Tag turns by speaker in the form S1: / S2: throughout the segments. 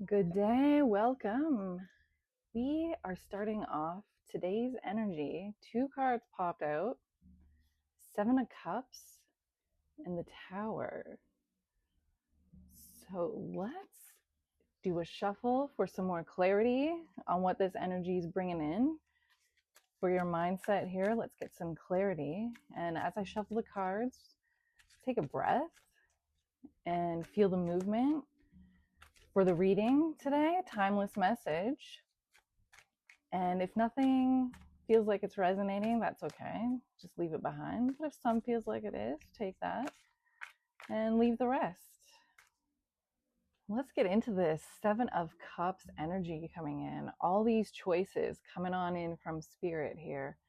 S1: Good day, welcome. We are starting off today's energy. Two cards popped out, Seven of Cups and the Tower. So let's do a shuffle for some more clarity on what this energy is bringing in. For your mindset here, let's get some clarity. And as I shuffle the cards, take a breath and feel the movement. For the reading today, timeless message. And if nothing feels like it's resonating, that's okay. Just leave it behind. But if some feels like it is, take that and leave the rest. Let's get into this Seven of Cups energy coming in. All these choices coming on in from spirit here.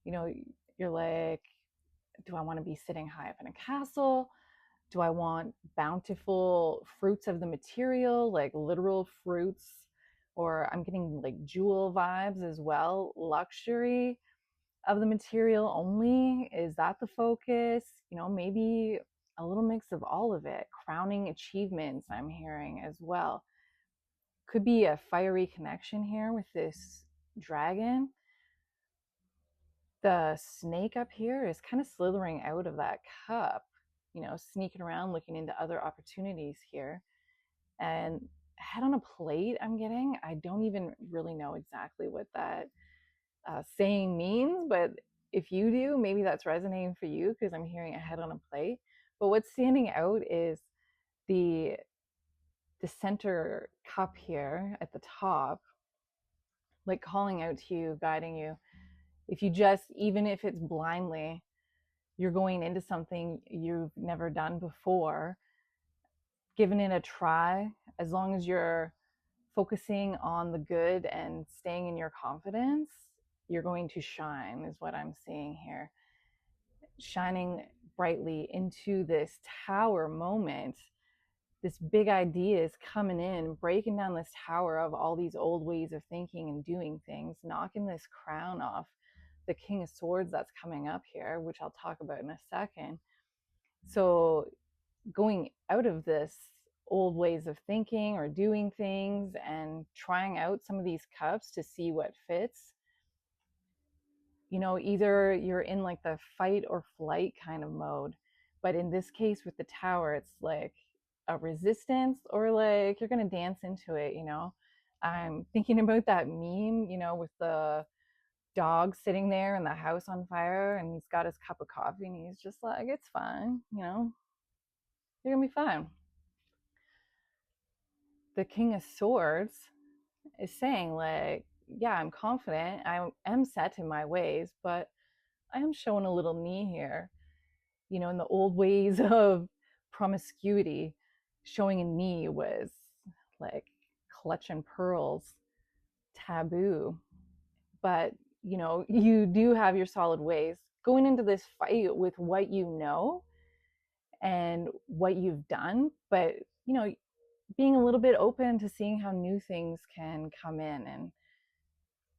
S1: You know, you're like, do I want to be sitting high up in a castle? Do I want bountiful fruits of the material, like literal fruits? Or I'm getting like jewel vibes as well, luxury of the material only? Is that the focus? Maybe a little mix of all of it. Crowning achievements, I'm hearing as well. Could be a fiery connection here with this dragon. The snake up here is kind of slithering out of that cup, sneaking around, looking into other opportunities here. And head on a plate, I'm getting. I don't even really know exactly what that saying means, but if you do, maybe that's resonating for you because I'm hearing a head on a plate. But what's standing out is the the center cup here at the top, like calling out to you, guiding you. If you just, even if it's blindly, you're going into something you've never done before, giving it a try, as long as you're focusing on the good and staying in your confidence, you're going to shine, is what I'm seeing here. Shining brightly into this tower moment. This big idea is coming in, breaking down this tower of all these old ways of thinking and doing things, knocking this crown off the King of Swords that's coming up here, which I'll talk about in a second. So going out of this old ways of thinking or doing things and trying out some of these cups to see what fits. Either you're in like the fight or flight kind of mode, but in this case with the tower, it's like a resistance, or like you're gonna dance into it. I'm thinking about that meme, with the dog sitting there and the house on fire, and he's got his cup of coffee and he's just like, it's fine, you're gonna be fine. The King of Swords is saying, like, yeah, I'm confident, I am set in my ways, but I am showing a little knee here. In the old ways of promiscuity, showing a knee was like clutching pearls, taboo. But, you do have your solid ways. Going into this fight with what you know and what you've done, but, being a little bit open to seeing how new things can come in and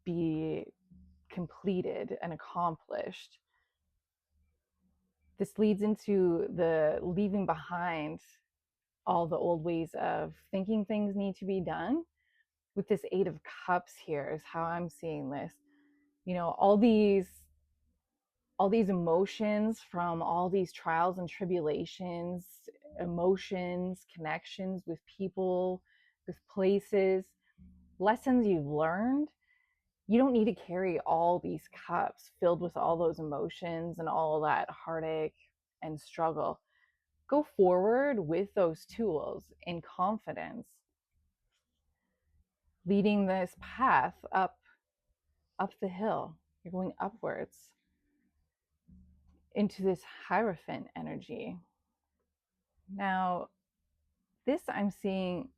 S1: be completed and accomplished. This leads into the leaving behind all the old ways of thinking things need to be done. With this Eight of Cups here is how I'm seeing this. All these emotions from all these trials and tribulations, emotions, connections with people, with places, lessons you've learned. You don't need to carry all these cups filled with all those emotions and all of that heartache and struggle. Go forward with those tools in confidence, leading this path up the hill. You're going upwards into this Hierophant energy. Now, this I'm seeing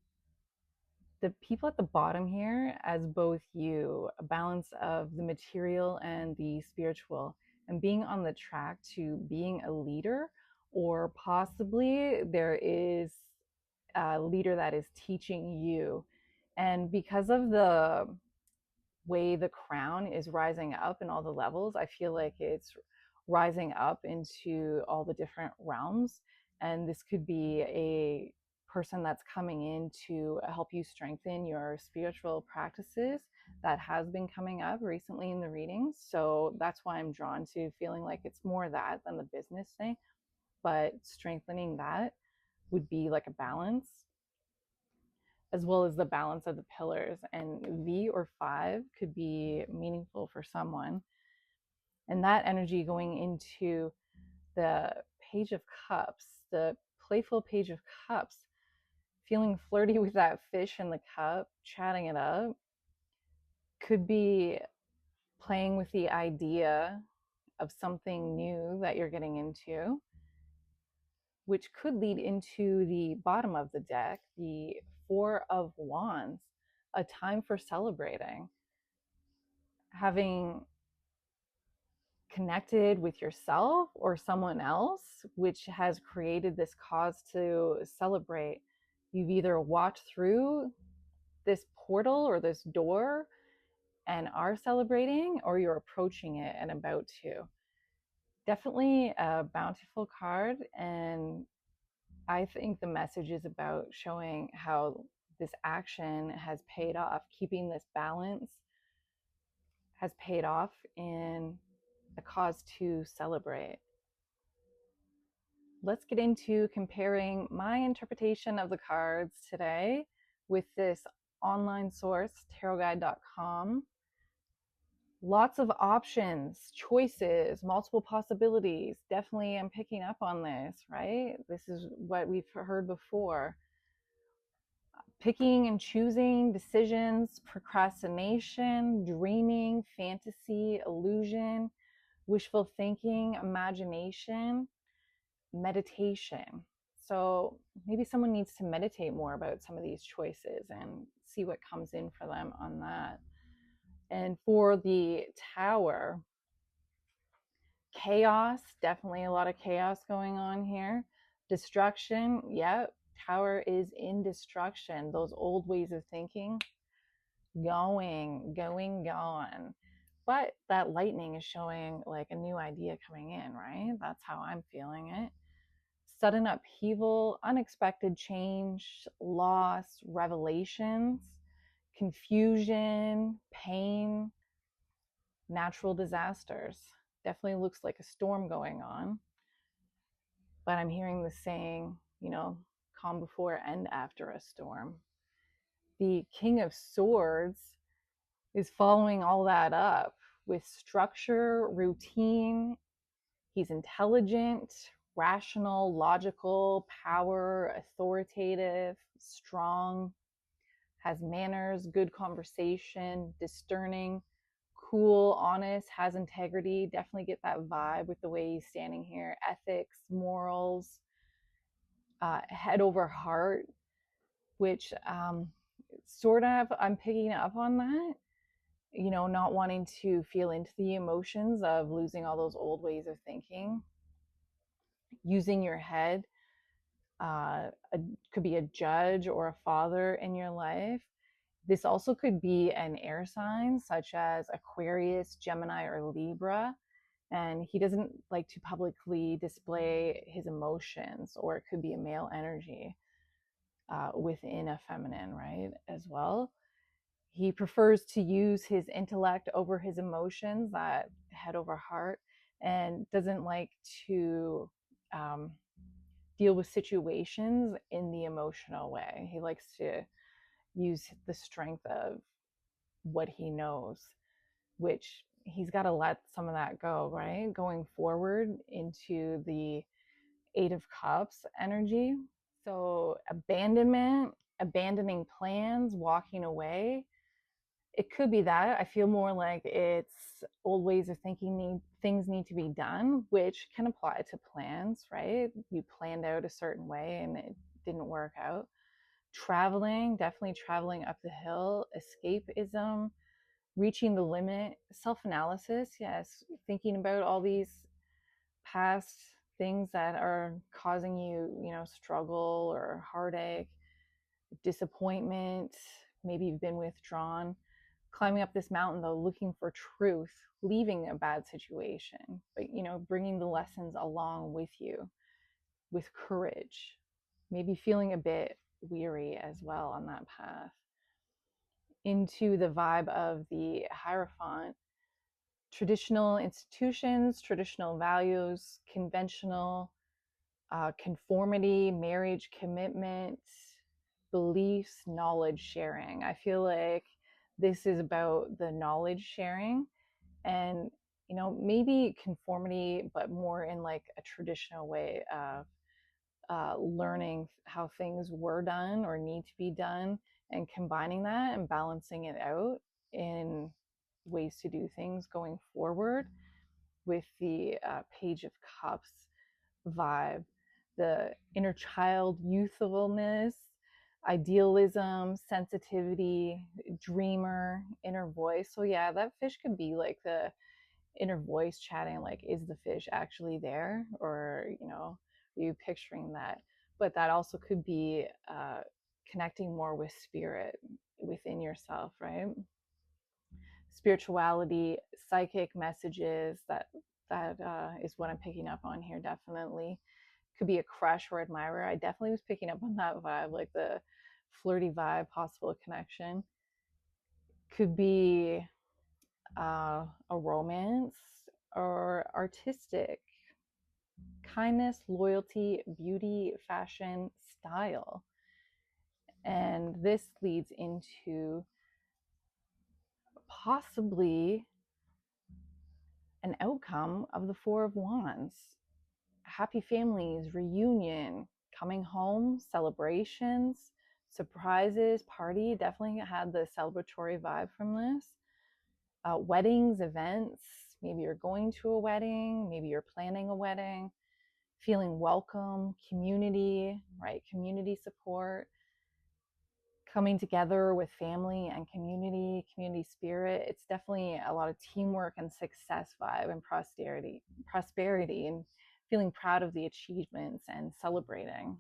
S1: the people at the bottom here as both you, a balance of the material and the spiritual, and being on the track to being a leader, or possibly there is a leader that is teaching you. And because of the way the crown is rising up in all the levels, I feel like it's rising up into all the different realms. And this could be a person that's coming in to help you strengthen your spiritual practices that has been coming up recently in the readings. So that's why I'm drawn to feeling like it's more that than the business thing. But strengthening that would be like a balance, as well as the balance of the pillars. And V or 5 could be meaningful for someone. And that energy going into the Page of Cups, the playful Page of Cups, feeling flirty with that fish in the cup, chatting it up, could be playing with the idea of something new that you're getting into, which could lead into the bottom of the deck, the Four of Wands, a time for celebrating, having connected with yourself or someone else, which has created this cause to celebrate. You've either walked through this portal or this door and are celebrating, or you're approaching it and about to. Definitely a bountiful card. And I think the message is about showing how this action has paid off. Keeping this balance has paid off in a cause to celebrate. Let's get into comparing my interpretation of the cards today with this online source, tarotguide.com. Lots of options, choices, multiple possibilities. Definitely I'm picking up on this, right? This is what we've heard before. Picking and choosing, decisions, procrastination, dreaming, fantasy, illusion, wishful thinking, imagination, meditation. So maybe someone needs to meditate more about some of these choices and see what comes in for them on that. And for the Tower, chaos, definitely a lot of chaos going on here. Destruction, yep, Tower is in destruction. Those old ways of thinking, gone. But that lightning is showing like a new idea coming in, right? That's how I'm feeling it. Sudden upheaval, unexpected change, loss, revelations, confusion, pain, natural disasters. Definitely looks like a storm going on. But I'm hearing the saying, calm before and after a storm. The King of Swords is following all that up with structure, routine. He's intelligent, rational, logical, power, authoritative, strong, has manners, good conversation, discerning, cool, honest, has integrity. Definitely get that vibe with the way he's standing here. Ethics, morals, head over heart, which sort of I'm picking up on that. Not wanting to feel into the emotions of losing all those old ways of thinking. Using your head, could be a judge or a father in your life. This also could be an air sign, such as Aquarius, Gemini, or Libra. And he doesn't like to publicly display his emotions, or it could be a male energy within a feminine, right, as well. He prefers to use his intellect over his emotions, that head over heart, and doesn't like to deal with situations in the emotional way. He likes to use the strength of what he knows, which he's got to let some of that go, right? Going forward into the Eight of Cups energy. So abandonment, abandoning plans, walking away. It could be that. I feel more like it's old ways of thinking, things need to be done, which can apply to plans, right? You planned out a certain way and it didn't work out. Traveling, definitely traveling up the hill. Escapism, reaching the limit. Self-analysis, yes. Thinking about all these past things that are causing you, struggle or heartache, disappointment. Maybe you've been withdrawn. Climbing up this mountain, though, looking for truth, leaving a bad situation, but, bringing the lessons along with you with courage. Maybe feeling a bit weary as well on that path. Into the vibe of the Hierophant, traditional institutions, traditional values, conventional conformity, marriage, commitment, beliefs, knowledge sharing. I feel like this is about the knowledge sharing and, you know, maybe conformity, but more in like a traditional way of learning how things were done or need to be done, and combining that and balancing it out in ways to do things going forward with the Page of Cups vibe, the inner child, youthfulness, idealism, sensitivity, dreamer, inner voice. So yeah, that fish could be like the inner voice chatting, like, is the fish actually there? Or, you know, are you picturing that? But that also could be connecting more with spirit within yourself, right? Spirituality, psychic messages, that is what I'm picking up on here, definitely. Could be a crush or admirer. I definitely was picking up on that vibe, like the flirty vibe, possible connection. Could be a romance or artistic, kindness, loyalty, beauty, fashion, style. And this leads into possibly an outcome of the Four of Wands. Happy families, reunion, coming home, celebrations, surprises, party. Definitely had the celebratory vibe from this. Weddings, events. Maybe you're going to a wedding, maybe you're planning a wedding, feeling welcome, community, right? Community support, coming together with family and community spirit. It's definitely a lot of teamwork and success vibe and prosperity and feeling proud of the achievements and celebrating.